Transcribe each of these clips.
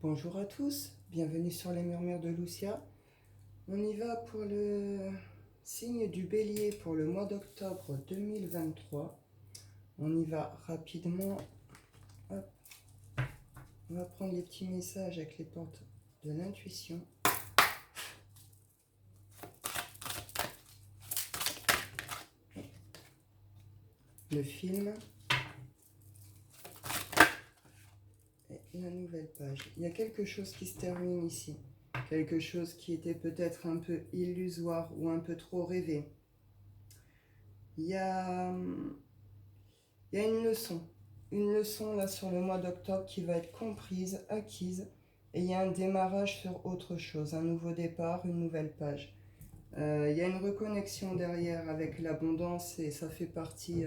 Bonjour à tous, bienvenue sur les murmures de Lucia. On y va pour le signe du bélier pour le mois d'octobre 2023. On y va rapidement. Hop. On va prendre les petits messages avec les portes de l'intuition. Le film. Et la nouvelle page. Il y a quelque chose qui se termine ici. Quelque chose qui était peut-être un peu illusoire ou un peu trop rêvé. Il y a une leçon là sur le mois d'octobre qui va être comprise, acquise, et il y a un démarrage sur autre chose, un nouveau départ, une nouvelle page. Il y a une reconnexion derrière avec l'abondance et ça fait partie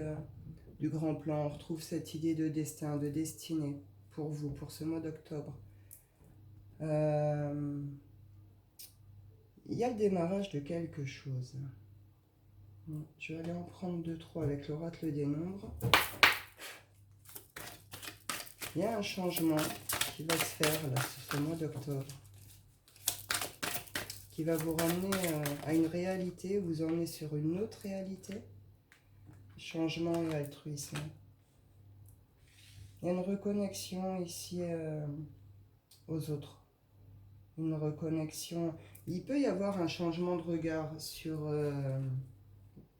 du grand plan. On retrouve cette idée de destin, de destinée pour vous, pour ce mois d'octobre. Il y a le démarrage de quelque chose. Je vais aller en prendre 2-3 avec l'oracle des nombres. Il y a un changement qui va se faire là, sur ce mois d'octobre, qui va vous ramener à une réalité, vous emmener sur une autre réalité. Changement et altruisme. Il y a une reconnexion ici aux autres. Une reconnexion. Il peut y avoir un changement de regard sur,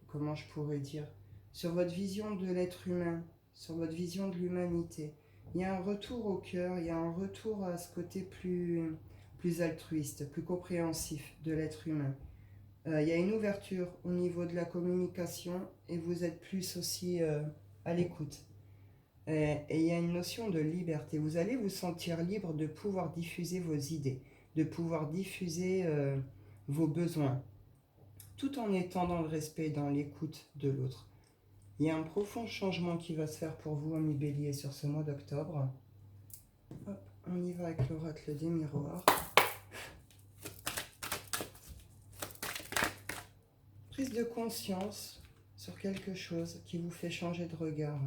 comment je pourrais dire, sur votre vision de l'être humain, sur votre vision de l'humanité. Il y a un retour au cœur, il y a un retour à ce côté plus altruiste, plus compréhensif de l'être humain. Il y a une ouverture au niveau de la communication et vous êtes plus aussi à l'écoute. Et il y a une notion de liberté. Vous allez vous sentir libre de pouvoir diffuser vos idées, de pouvoir diffuser vos besoins, tout en étant dans le respect, dans l'écoute de l'autre. Il y a un profond changement qui va se faire pour vous, amis béliers, sur ce mois d'octobre. Hop, on y va avec l'oracle des miroirs. Prise de conscience sur quelque chose qui vous fait changer de regard.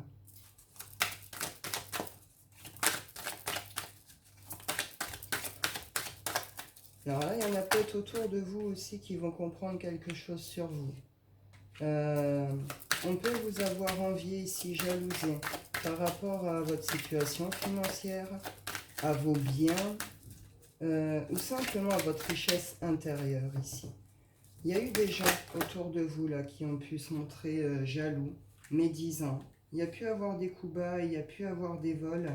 Alors là, il y en a peut-être autour de vous aussi qui vont comprendre quelque chose sur vous. On peut vous avoir envié ici, jalousé, par rapport à votre situation financière, à vos biens, ou simplement à votre richesse intérieure ici. Il y a eu des gens autour de vous là qui ont pu se montrer jaloux, médisants. Il y a pu avoir des coups bas, il y a pu avoir des vols.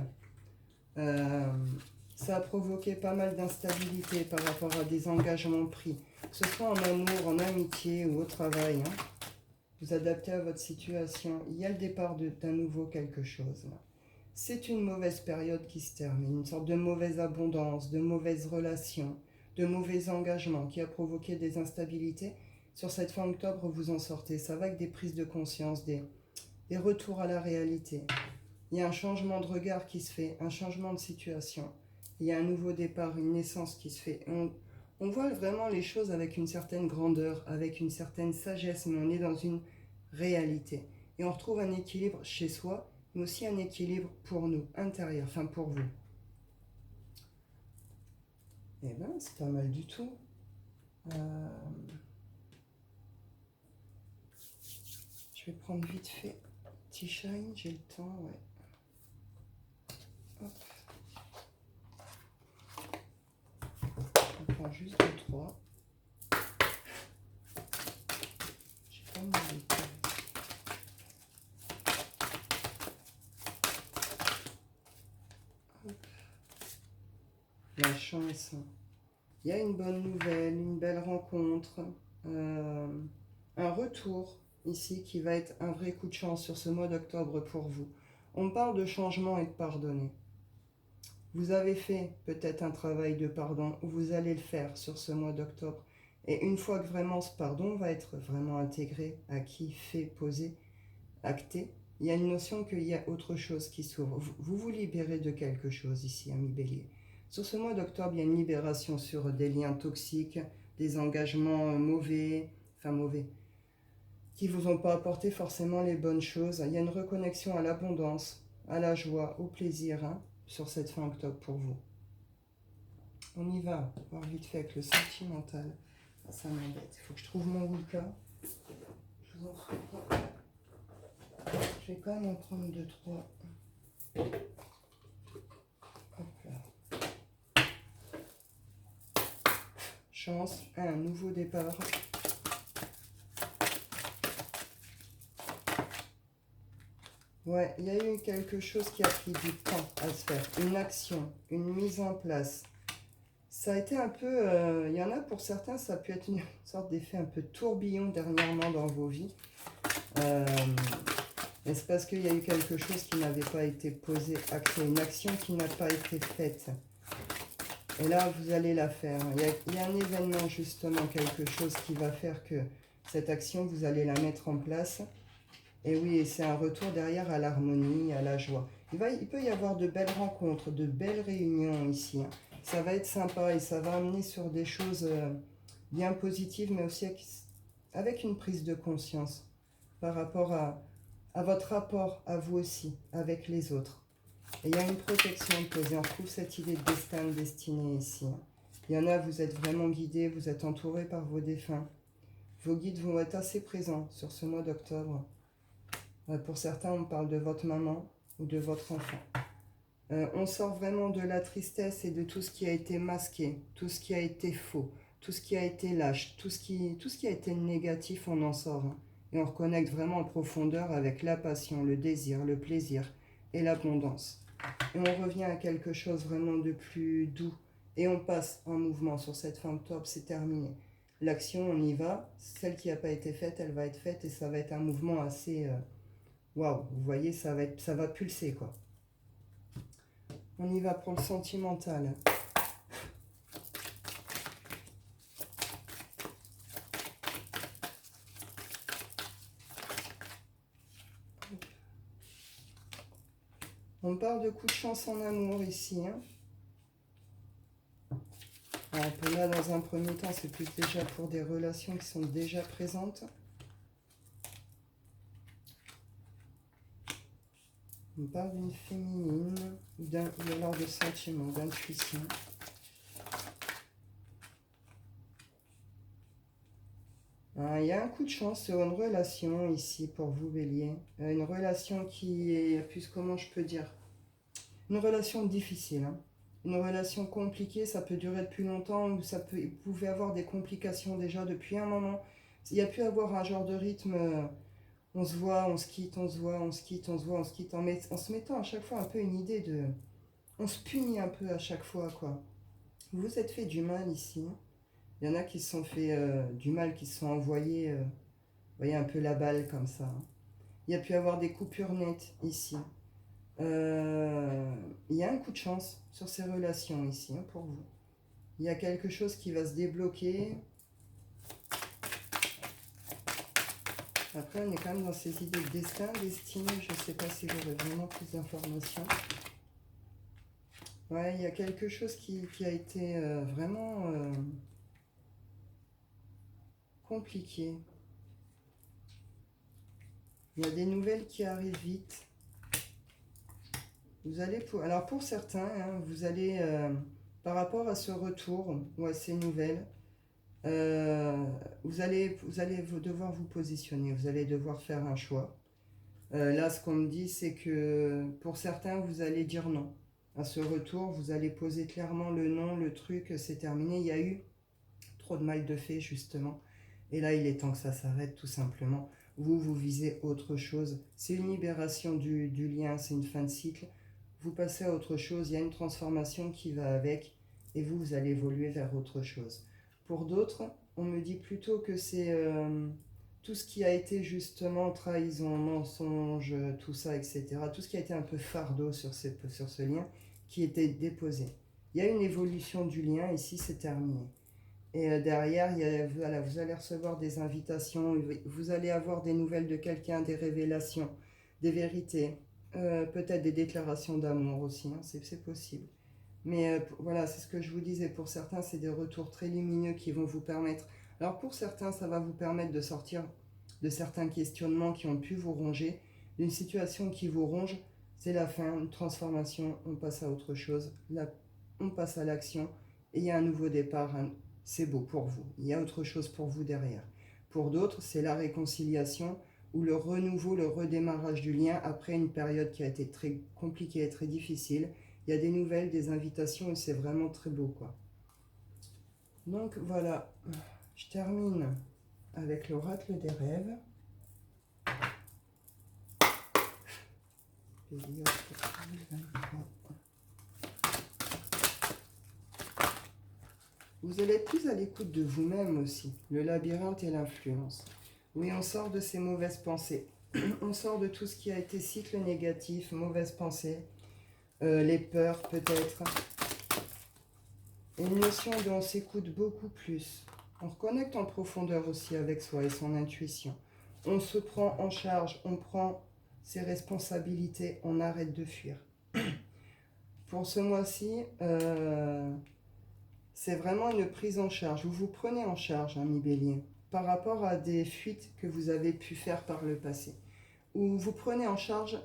Ça a provoqué pas mal d'instabilité par rapport à des engagements pris, que ce soit en amour, en amitié ou au travail. Vous adaptez à votre situation. Il y a le départ d'un nouveau quelque chose. C'est une mauvaise période qui se termine, une sorte de mauvaise abondance, de mauvaises relations, de mauvais engagements qui a provoqué des instabilités. Sur cette fin octobre, vous en sortez. Ça va avec des prises de conscience, des retours à la réalité. Il y a un changement de regard qui se fait, un changement de situation. Il y a un nouveau départ, une naissance qui se fait. On voit vraiment les choses avec une certaine grandeur, avec une certaine sagesse, mais on est dans une réalité. Et on retrouve un équilibre chez soi, mais aussi un équilibre pour nous, intérieur, enfin pour vous. Eh bien, c'est pas mal du tout. Je vais prendre vite fait petit shine, j'ai le temps, ouais. Hop. On prend juste 2-3. J'ai pas mis les cartes. La chance. Il y a une bonne nouvelle, une belle rencontre, un retour ici qui va être un vrai coup de chance sur ce mois d'octobre pour vous. On parle de changement et de pardonner. Vous avez fait peut-être un travail de pardon, ou vous allez le faire sur ce mois d'octobre. Et une fois que vraiment ce pardon va être vraiment intégré, acquis, fait, posé, acté, il y a une notion qu'il y a autre chose qui s'ouvre. Vous vous libérez de quelque chose ici, ami bélier. Sur ce mois d'octobre, il y a une libération sur des liens toxiques, des engagements mauvais, qui ne vous ont pas apporté forcément les bonnes choses. Il y a une reconnexion à l'abondance, à la joie, au plaisir, sur cette fin octobre pour vous. On y va, voir vite fait avec le sentimental. Ah, ça m'embête. Il faut que je trouve mon Wicca. Je vous en ferai pas. Je vais quand même en prendre 2-3. Hop là. Chance, un nouveau départ. Ouais, il y a eu quelque chose qui a pris du temps à se faire. Une action, une mise en place. Ça a été un peu... il y en a pour certains, ça a pu être une sorte d'effet un peu tourbillon dernièrement dans vos vies. Et c'est parce qu'il y a eu quelque chose qui n'avait pas été posé, acté, une action qui n'a pas été faite. Et là, vous allez la faire. Il y a un événement, justement, quelque chose qui va faire que cette action, vous allez la mettre en place. Et oui, c'est un retour derrière à l'harmonie, à la joie. Il peut y avoir de belles rencontres, de belles réunions ici. Ça va être sympa et ça va amener sur des choses bien positives, mais aussi avec une prise de conscience par rapport à votre rapport à vous aussi, avec les autres. Et il y a une protection posée. On retrouve cette idée de destin, de destinée ici. Il y en a, vous êtes vraiment guidés, vous êtes entourés par vos défunts. Vos guides vont être assez présents sur ce mois d'octobre. Pour certains, on parle de votre maman ou de votre enfant. On sort vraiment de la tristesse et de tout ce qui a été masqué, tout ce qui a été faux, tout ce qui a été lâche, tout ce qui a été négatif, on en sort. Et on reconnecte vraiment en profondeur avec la passion, le désir, le plaisir et l'abondance. Et on revient à quelque chose vraiment de plus doux. Et on passe en mouvement sur cette fin octobre, c'est terminé. L'action, on y va. Celle qui n'a pas été faite, elle va être faite et ça va être un mouvement assez... waouh, vous voyez, ça va pulser, quoi. On y va pour le sentimental. On parle de coups de chance en amour ici. Alors, là, dans un premier temps, c'est plus déjà pour des relations qui sont déjà présentes. On parle d'une féminine, ou alors de sentiment, d'intuition. Il y a un coup de chance sur une relation ici pour vous, Bélier. Une relation qui est, plus comment je peux dire, une relation difficile. Une relation compliquée, ça peut durer depuis longtemps, ou vous pouvez avoir des complications déjà depuis un moment. Il y a pu avoir un genre de rythme, on se voit, on se quitte, on se voit, on se quitte, on se voit, on se quitte, en se mettant à chaque fois un peu une idée de... On se punit un peu à chaque fois, quoi. Vous vous êtes fait du mal ici. Il y en a qui se sont fait du mal, qui se sont envoyés, vous voyez, un peu la balle comme ça. Il y a pu avoir des coupures nettes ici. Il y a un coup de chance sur ces relations ici, pour vous. Il y a quelque chose qui va se débloquer. Après, on est quand même dans ces idées de destin, destinée. Je ne sais pas si j'aurai vraiment plus d'informations. Ouais, il y a quelque chose qui a été vraiment compliqué. Il y a des nouvelles qui arrivent vite. Vous allez alors pour certains, vous allez, par rapport à ce retour ou à ces nouvelles, vous allez devoir vous positionner, vous allez devoir faire un choix. Là, ce qu'on me dit, c'est que pour certains, vous allez dire non. À ce retour, vous allez poser clairement le non, le truc, c'est terminé. Il y a eu trop de mal de fait, justement. Et là, il est temps que ça s'arrête, tout simplement. Vous visez autre chose. C'est une libération du lien, c'est une fin de cycle. Vous passez à autre chose, il y a une transformation qui va avec, et vous allez évoluer vers autre chose. Pour d'autres, on me dit plutôt que c'est tout ce qui a été justement trahison, mensonge, tout ça, etc. Tout ce qui a été un peu fardeau sur ce lien qui était déposé. Il y a une évolution du lien, ici c'est terminé. Et derrière, voilà, vous allez recevoir des invitations, vous allez avoir des nouvelles de quelqu'un, des révélations, des vérités, peut-être des déclarations d'amour aussi, c'est possible. Mais voilà, c'est ce que je vous disais, pour certains, c'est des retours très lumineux qui vont vous permettre... Alors pour certains, ça va vous permettre de sortir de certains questionnements qui ont pu vous ronger, d'une situation qui vous ronge, c'est la fin, une transformation, on passe à autre chose, on passe à l'action, et il y a un nouveau départ. C'est beau pour vous. Il y a autre chose pour vous derrière. Pour d'autres, c'est la réconciliation ou le renouveau, le redémarrage du lien après une période qui a été très compliquée et très difficile. Il y a des nouvelles, des invitations et c'est vraiment très beau, quoi. Donc voilà, je termine avec l'oracle des rêves. Vous allez être plus à l'écoute de vous-même aussi, le labyrinthe et l'influence. Oui, on sort de ces mauvaises pensées. On sort de tout ce qui a été cycle négatif, mauvaises pensées, les peurs peut-être. Et une notion dont on s'écoute beaucoup plus. On reconnecte en profondeur aussi avec soi et son intuition. On se prend en charge, on prend ses responsabilités, on arrête de fuir. Pour ce mois-ci, c'est vraiment une prise en charge. Vous vous prenez en charge, ami Bélier, par rapport à des fuites que vous avez pu faire par le passé. Ou vous prenez en charge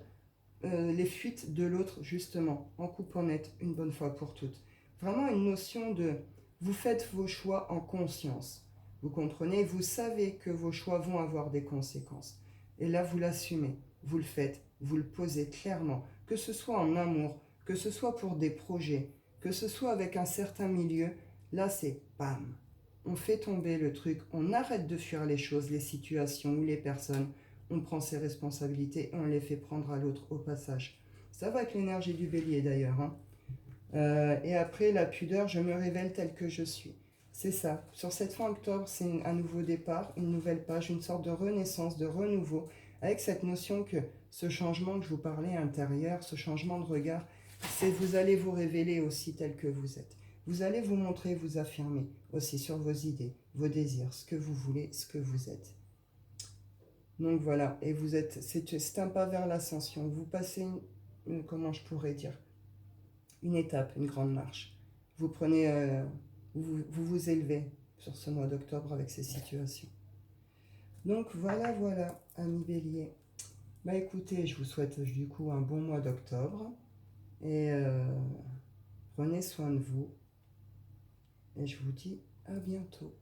les fuites de l'autre, justement, en coupant net, une bonne fois pour toutes. Vraiment une notion de... Vous faites vos choix en conscience. Vous comprenez, vous savez que vos choix vont avoir des conséquences. Et là, vous l'assumez, vous le faites, vous le posez clairement. Que ce soit en amour, que ce soit pour des projets, que ce soit avec un certain milieu, là c'est bam. On fait tomber le truc, on arrête de fuir les choses, les situations ou les personnes. On prend ses responsabilités et on les fait prendre à l'autre au passage. Ça va avec l'énergie du bélier d'ailleurs. Hein. Et après, la pudeur, je me révèle tel que je suis. C'est ça. Sur cette fin octobre, c'est un nouveau départ, une nouvelle page, une sorte de renaissance, de renouveau, avec cette notion que ce changement que je vous parlais intérieur, ce changement de regard, c'est vous allez vous révéler aussi tel que vous êtes. Vous allez vous montrer, vous affirmer aussi sur vos idées, vos désirs, ce que vous voulez, ce que vous êtes. Donc voilà, et vous êtes, c'est un pas vers l'ascension. Vous passez, comment je pourrais dire, une étape, une grande marche. Vous prenez, vous élevez sur ce mois d'octobre avec ces situations. Donc voilà, amis bélier. Bah écoutez, je vous souhaite du coup un bon mois d'octobre et prenez soin de vous et je vous dis à bientôt.